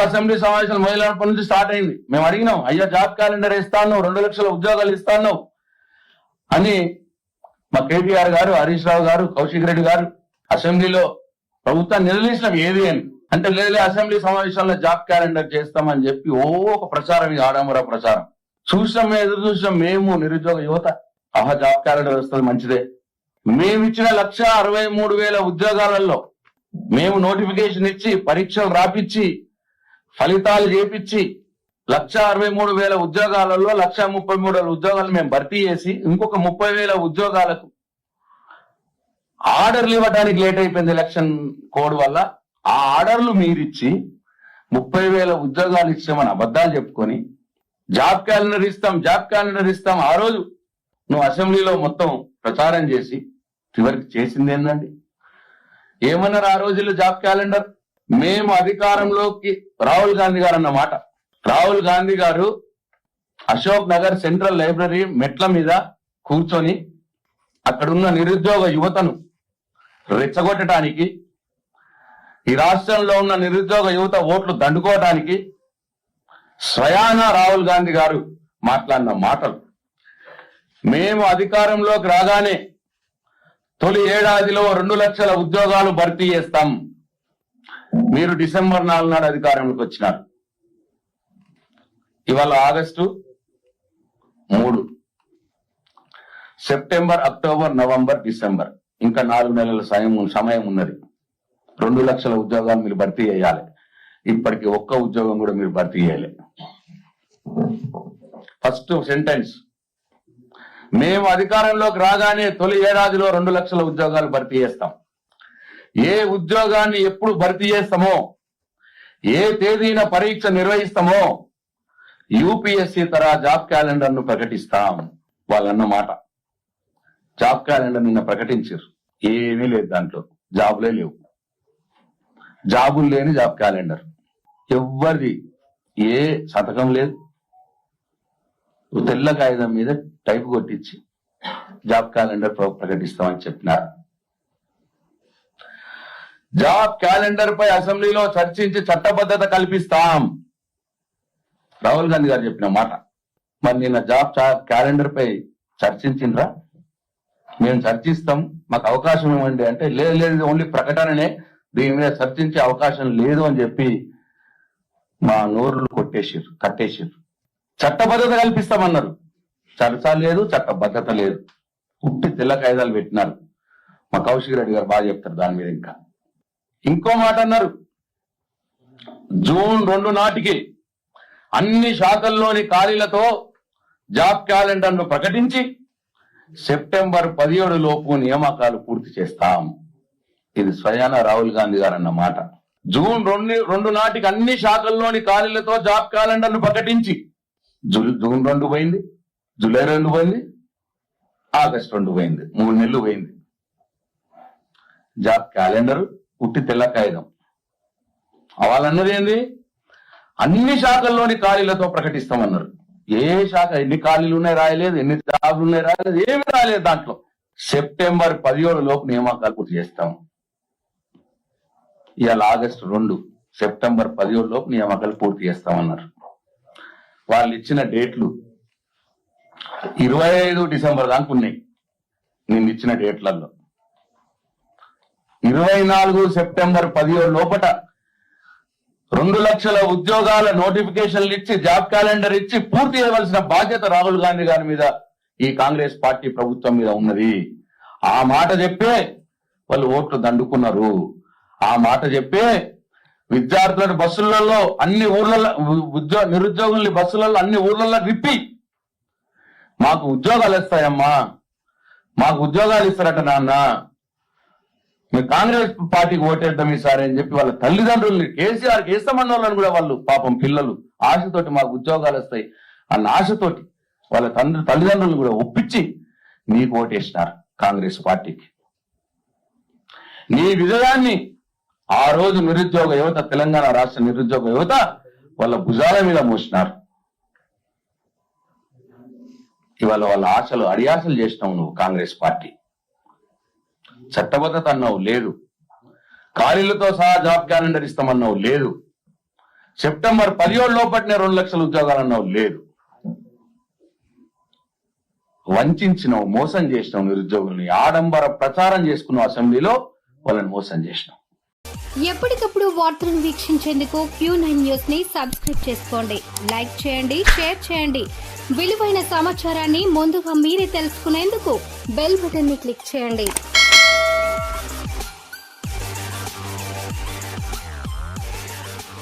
Assembly సమావేశాలు మొదలైనప్పటి నుంచి start అయింది. మేము అడిగినాం, అయ్యా జాబ్ క్యాలెండర్ ఇస్తాను, 2 లక్షల ఉద్యోగాలు ఇస్తాను అని మా కేటీఆర్ గారు, హరీష్ రావు గారు, కౌశిక్ రెడ్డి గారు అసెంబ్లీలో ప్రభుత్వాన్ని నిలదీసినాం ఏది అని అంటే, లేదు అసెంబ్లీ సమావేశాల్లో జాబ్ క్యాలెండర్ చేస్తామని చెప్పి ఒక ప్రచారం, ఇది ఆడంబర ప్రచారం. చూసాం, ఎదురు చూసాం మేము నిరుద్యోగ యువత. జాబ్ క్యాలెండర్ వస్తుంది మంచిదే. మేమిచ్చిన 1,63,000 ఉద్యోగాలలో మేము నోటిఫికేషన్ ఇచ్చి, పరీక్షలు రాపిచ్చి, ఫలితాలు చేపించి 1,63,000 ఉద్యోగాలలో 1,33,000 ఉద్యోగాలు మేము భర్తీ చేసి, ఇంకొక 30,000 ఉద్యోగాలకు ఆర్డర్లు ఇవ్వడానికి లేట్ అయిపోయింది ఎలక్షన్ కోడ్ వల్ల. ఆ ఆర్డర్లు మీరిచ్చి 30,000 ఉద్యోగాలు ఇచ్చామని అబద్ధాలు చెప్పుకొని జాబ్ క్యాలెండర్ ఇస్తాం. ఆ రోజు నువ్వు అసెంబ్లీలో మొత్తం ప్రచారం చేసి చివరికి చేసింది ఏందండి? ఏమన్నారు ఆ రోజుల్లో జాబ్ క్యాలెండర్? మేము అధికారంలోకి, రాహుల్ గాంధీ గారు అన్నమాట. రాహుల్ గాంధీ గారు అశోక్ నగర్ సెంట్రల్ లైబ్రరీ మెట్ల మీద కూర్చొని అక్కడున్న నిరుద్యోగ యువతను రెచ్చగొట్టడానికి, ఈ రాష్ట్రంలో ఉన్న నిరుద్యోగ యువత ఓట్లు దండుకోవడానికి స్వయాన రాహుల్ గాంధీ గారు మాట్లాడిన మాటలు. మేము అధికారంలోకి రాగానే తొలి ఏడాదిలో 2 లక్షల ఉద్యోగాలు భర్తీ చేస్తాం. మీరు డిసెంబర్ 4 నాడు అధికారంలోకి వచ్చినారు. ఇవాళ August 3, September, October, November, December, ఇంకా 4 నెలల సమయం ఉన్నది. 2 లక్షల ఉద్యోగాలు మీరు భర్తీ చేయాలి. ఇప్పటికి ఒక్క ఉద్యోగం కూడా మీరు భర్తీ చేయాలి. ఫస్ట్ సెంటెన్స్, మేము అధికారంలోకి రాగానే తొలి ఏడాదిలో 2 లక్షల ఉద్యోగాలు భర్తీ చేస్తాం. ఏ ఉద్యోగాన్ని ఎప్పుడు భర్తీ చేస్తామో, ఏ తేదీన పరీక్ష నిర్వహిస్తామో యూపీఎస్సీ తరహా జాబ్ క్యాలెండర్ ను ప్రకటిస్తాం వాళ్ళన్నమాట. జాబ్ క్యాలెండర్ నిన్న ప్రకటించారు. ఏమీ లేదు దాంట్లో, జాబులే లేవు. జాబులు లేని జాబ్ క్యాలెండర్. ఎవరిది ఏ శతకం లేదు. తెల్ల కాగితం మీద టైప్ కొట్టించి జాబ్ క్యాలెండర్ ప్రకటిస్తామని చెప్పినారు. జాబ్ క్యాలెండర్ పై అసెంబ్లీలో చర్చించి చట్టబద్ధత కల్పిస్తాం, రాహుల్ గాంధీ గారు చెప్పిన మాట. మరి నిన్న జాబ్ క్యాలెండర్ పై చర్చించిండ్రా? మేము చర్చిస్తాం, మాకు అవకాశం ఇవ్వండి అంటే, లేదు ఓన్లీ ప్రకటననే, దీని మీద చర్చించే అవకాశం లేదు అని చెప్పి మా నోర్లు కట్టేసారు. చట్టబద్ధత కల్పిస్తామన్నారు. చర్చ లేదు, చట్టబద్ధత లేదు. పుట్టి తెల్ల కాయిదాలు పెట్టినారు. మా కౌశిక్ రెడ్డి గారు బాగా చెప్తారు దాని మీద. ఇంకో మాట అన్నారు, జూన్ 2 నాటికి అన్ని శాఖల్లోని ఖాళీలతో జాబ్ క్యాలెండర్ ను ప్రకటించి సెప్టెంబర్ 17 లోపు నియామకాలు పూర్తి చేస్తాం. ఇది స్వయాన రాహుల్ గాంధీ గారు అన్న మాట. జూన్ 2 నాటికి అన్ని శాఖల్లోని ఖాళీలతో జాబ్ క్యాలెండర్ ను ప్రకటించి, జూన్ 2 పోయింది, జూలై 2 పోయింది, ఆగస్ట్ 2 పోయింది, 3 నెలలు పోయింది. జాబ్ క్యాలెండర్ పుట్టి తెల్ల కాగితం. వాళ్ళన్నది ఏంది? అన్ని శాఖల్లోని ఖాళీలతో ప్రకటిస్తామన్నారు. ఏ శాఖ ఎన్ని ఖాళీలు ఉన్నాయి రాయలేదు, ఎన్ని జాబులు ఉన్నాయి రాయలేదు, ఏమి రాయలేదు దాంట్లో. సెప్టెంబర్ 17 లోపు నియామకాలు పూర్తి చేస్తాం. ఇవాళ ఆగస్టు 2, సెప్టెంబర్ 17 లోపు నియామకాలు పూర్తి చేస్తామన్నారు. వాళ్ళు ఇచ్చిన డేట్లు 25 డిసెంబర్ దాకా ఉన్నాయి. నిన్న ఇచ్చిన డేట్లలో 24 సెప్టెంబర్ 17 లోపట 2 లక్షల ఉద్యోగాల నోటిఫికేషన్లు ఇచ్చి, జాబ్ క్యాలెండర్ ఇచ్చి పూర్తి చేయవలసిన బాధ్యత రాహుల్ గాంధీ గారి మీద, ఈ కాంగ్రెస్ పార్టీ ప్రభుత్వం మీద ఉన్నది. ఆ మాట చెప్పే వాళ్ళు ఓట్లు దండుకున్నారు. ఆ మాట చెప్పే విద్యార్థులను బస్సులలో, అన్ని ఊర్లలో, నిరుద్యోగుల్ని బస్సులలో అన్ని ఊర్లలో విప్పి, మాకు ఉద్యోగాలు ఇస్తాయమ్మా, మాకు ఉద్యోగాలు ఇస్తారట నాన్న, మేము కాంగ్రెస్ పార్టీకి ఓటేద్దాం ఈసారి అని చెప్పి వాళ్ళ తల్లిదండ్రుల్ని, కేసీఆర్కి వేస్తామన్న వాళ్ళని కూడా వాళ్ళు పాపం పిల్లలు ఆశతోటి మాకు ఉద్యోగాలు వస్తాయి అన్న ఆశతోటి వాళ్ళ తల్లిదండ్రులను కూడా ఒప్పించి నీకు ఓటేసినారు కాంగ్రెస్ పార్టీకి. నీ విజయాన్ని ఆ రోజు నిరుద్యోగ యువత, తెలంగాణ రాష్ట్ర నిరుద్యోగ యువత వాళ్ళ భుజాల మీద మోసినారు. ఇవాళ వాళ్ళ ఆశలు అడియాసలు చేసినావు నువ్వు కాంగ్రెస్ పార్టీ. చట్టబద్ధత అన్నావు లేదు, ఖాళీలతో సహా జాబ్ క్యాలెండర్ ఇస్తామన్నావు లేదు, సెప్టెంబర్ 17 లోపట్నే 2 లక్షల ఉద్యోగాలు అన్నావు, లేదు. వంచినావు, మోసం చేసినావు నిరుద్యోగుల్ని, ఆడంబర ప్రచారం చేసుకున్నావు, అసెంబ్లీలో వాళ్ళని మోసం చేసినావు. ఎప్పటికప్పుడు వార్తలను వీక్షించేందుకు Q9 న్యూస్ ని సబ్స్క్రైబ్ చేసుకోండి, లైక్ చేయండి, షేర్ చేయండి. విలువైన సమాచారాన్ని ముందుగా మీరే తెలుసుకునేందుకు బెల్ బటన్ ని క్లిక్ చేయండి.